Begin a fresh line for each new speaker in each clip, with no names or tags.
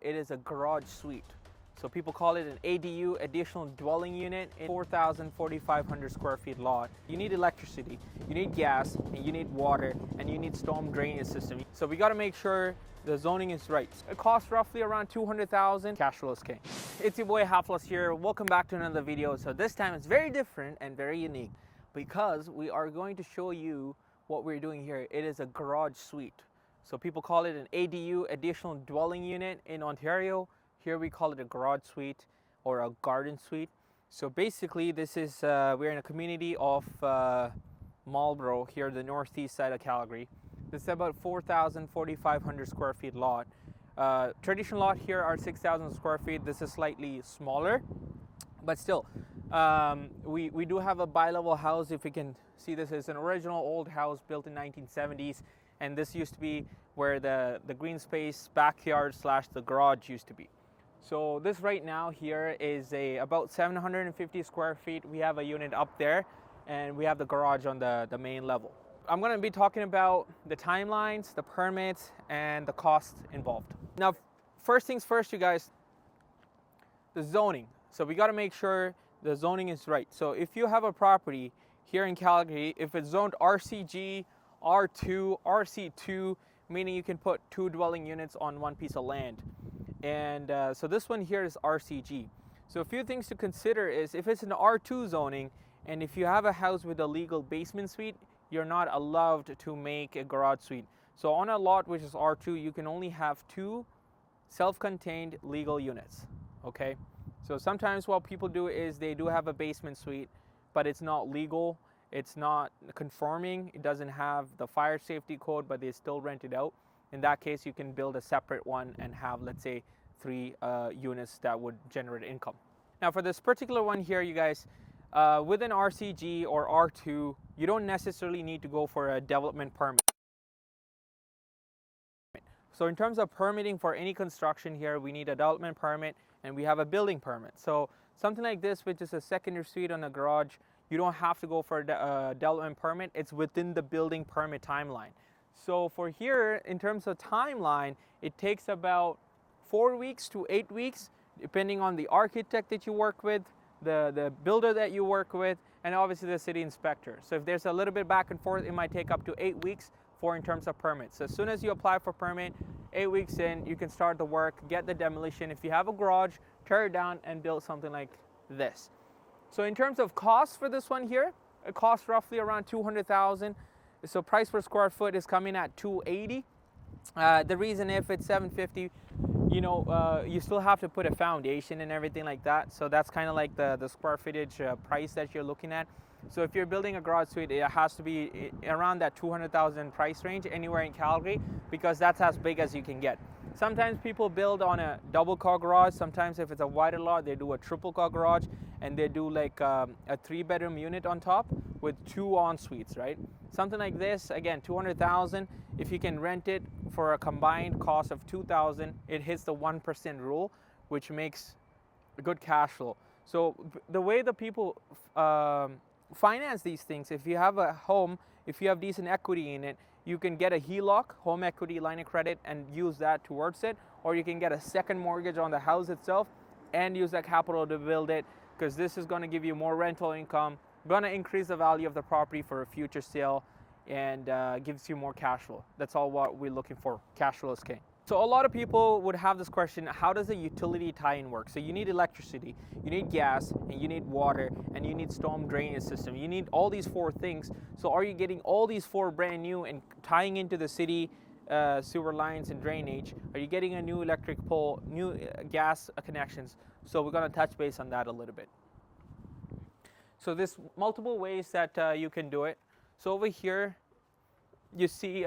It is a garage suite. So people call it an ADU, additional dwelling unit, in 4,500 square feet lot. You need electricity, you need gas, and you need water, and you need storm drainage system. So we got to make sure the zoning is right. It costs roughly around $200,000. Cash flow is king. It's your boy Halfless here. Welcome back to another video. So this time it's very different and very unique because we are going to show you what we're doing here. It is a garage suite. So people call it an ADU, additional dwelling unit in Ontario. Here we call it a garage suite or a garden suite. So basically this is, we're in a community of Marlborough here, the northeast side of Calgary. This is about 4,500 square feet lot. Traditional lot here are 6,000 square feet. This is slightly smaller, but still, we do have a bi-level house. If you can see, this is an original old house built in 1970s. And this used to be where the green space backyard / the garage used to be. So this right now here is about 750 square feet. We have a unit up there and we have the garage on the main level. I'm going to be talking about the timelines, the permits, and the cost involved. Now, first things first, you guys, the zoning. So we got to make sure the zoning is right. So if you have a property here in Calgary, if it's zoned RCG, R2, RC2, meaning you can put 2 dwelling units on one piece of land. And so this one here is RCG. So a few things to consider is if it's an R2 zoning and if you have a house with a legal basement suite, you're not allowed to make a garage suite. So on a lot which is R2, you can only have 2 self-contained legal units, okay? So sometimes what people do is they do have a basement suite, but it's not legal. It's not conforming, it doesn't have the fire safety code, but they still rent it out. In that case, you can build a separate one and have, let's say, 3 units that would generate income. Now for this particular one here, you guys, with an RCG or R2, you don't necessarily need to go for a development permit. So in terms of permitting for any construction here, we need a development permit and we have a building permit. So something like this, which is a secondary suite on a garage, you don't have to go for a development permit. It's within the building permit timeline. So for here, in terms of timeline, it takes about 4 weeks to 8 weeks, depending on the architect that you work with, the builder that you work with, and obviously the city inspector. So if there's a little bit back and forth, it might take up to 8 weeks in terms of permits. So as soon as you apply for permit, 8 weeks in, you can start the work, get the demolition. If you have a garage, tear it down and build something like this. So in terms of cost for this one here, it costs roughly around $200,000. So price per square foot is coming at $280. The reason if it's $750, you know, you still have to put a foundation and everything like that. So that's kind of like the square footage price that you're looking at. So if you're building a garage suite, it has to be around that $200,000 price range anywhere in Calgary, because that's as big as you can get. Sometimes people build on a double car garage. Sometimes if it's a wider lot, they do a triple car garage and they do like a 3-bedroom unit on top with 2 en-suites, right? Something like this, again, $200,000. If you can rent it for a combined cost of $2,000, it hits the 1% rule, which makes a good cash flow. So the way the people finance these things, if you have a home, if you have decent equity in it, you can get a HELOC, home equity line of credit, and use that towards it. Or you can get a second mortgage on the house itself and use that capital to build it, because this is going to give you more rental income, going to increase the value of the property for a future sale, and gives you more cash flow. That's all what we're looking for. Cash flow is king. So a lot of people would have this question, how does a utility tie-in work? So you need electricity, you need gas, and you need water, and you need storm drainage system. You need all these 4 things. So are you getting all these 4 brand new and tying into the city sewer lines and drainage? Are you getting a new electric pole, new gas connections? So we're going to touch base on that a little bit. So there's multiple ways that you can do it. So over here, you see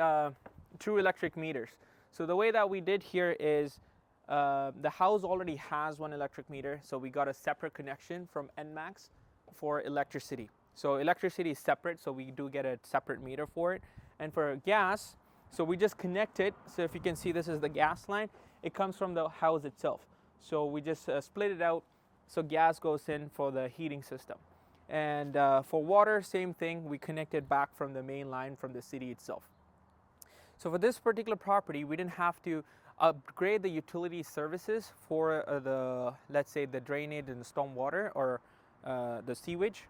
true electric meters. So the way that we did here is the house already has 1 electric meter. So we got a separate connection from NMAX for electricity. So electricity is separate, so we do get a separate meter for it. And for gas, so we just connect it. So if you can see, this is the gas line. It comes from the house itself. So we just split it out, so gas goes in for the heating system. And for water, same thing, we connect it back from the main line from the city itself. So for this particular property, we didn't have to upgrade the utility services for let's say the drainage and the storm water or the sewage.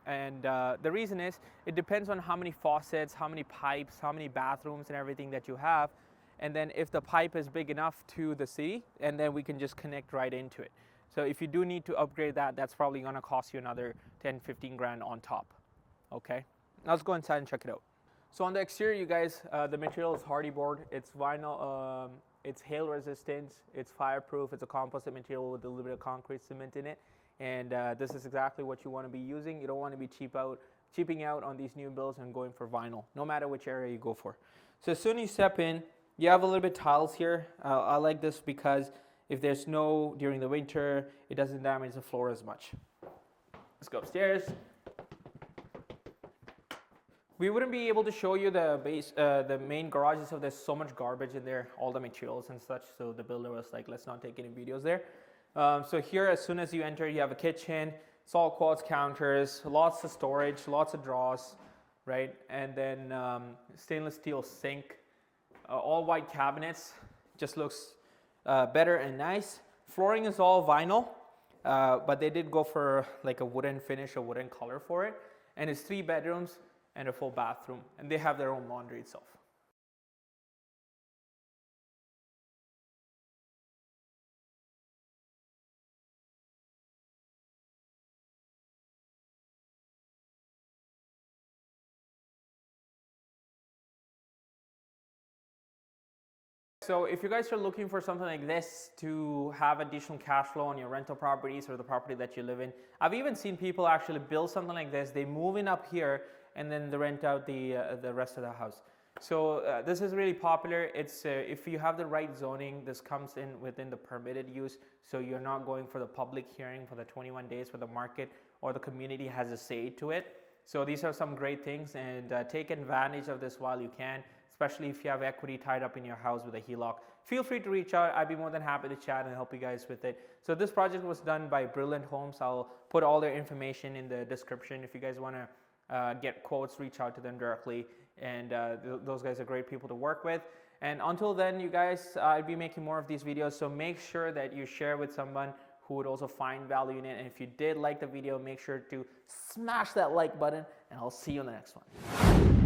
And the reason is it depends on how many faucets, how many pipes, how many bathrooms and everything that you have. And then if the pipe is big enough to the city, and then we can just connect right into it. So if you do need to upgrade that, that's probably going to cost you another 10, 15 grand on top. Okay, now let's go inside and check it out. So on the exterior, you guys, the material is hardy board. It's vinyl, it's hail resistant, it's fireproof, it's a composite material with a little bit of concrete cement in it. And this is exactly what you want to be using. You don't want to be cheaping out on these new builds and going for vinyl, no matter which area you go for. So as soon as you step in, you have a little bit of tiles here. I like this because if there's snow during the winter, it doesn't damage the floor as much. Let's go upstairs. We wouldn't be able to show you the main garage, so there's so much garbage in there, all the materials and such. So the builder was like, let's not take any videos there. So here, as soon as you enter, you have a kitchen, it's all quartz counters, lots of storage, lots of drawers, right? And then stainless steel sink, all white cabinets, just looks better and nice. Flooring is all vinyl, but they did go for like a wooden finish, a wooden color for it. And it's 3 bedrooms and a full bathroom, and they have their own laundry itself. So if you guys are looking for something like this to have additional cash flow on your rental properties or the property that you live in, I've even seen people actually build something like this. They move in up here and then they rent out the rest of the house. So this is really popular. It's if you have the right zoning, this comes in within the permitted use. So you're not going for the public hearing for the 21 days where the market or the community has a say to it. So these are some great things, and take advantage of this while you can, especially if you have equity tied up in your house with a HELOC. Feel free to reach out. I'd be more than happy to chat and help you guys with it. So this project was done by Brilliant Homes. I'll put all their information in the description. If you guys want to get quotes, reach out to them directly. And those guys are great people to work with. And until then, you guys, I'll be making more of these videos. So make sure that you share with someone who would also find value in it. And if you did like the video, make sure to smash that like button, and I'll see you in the next one.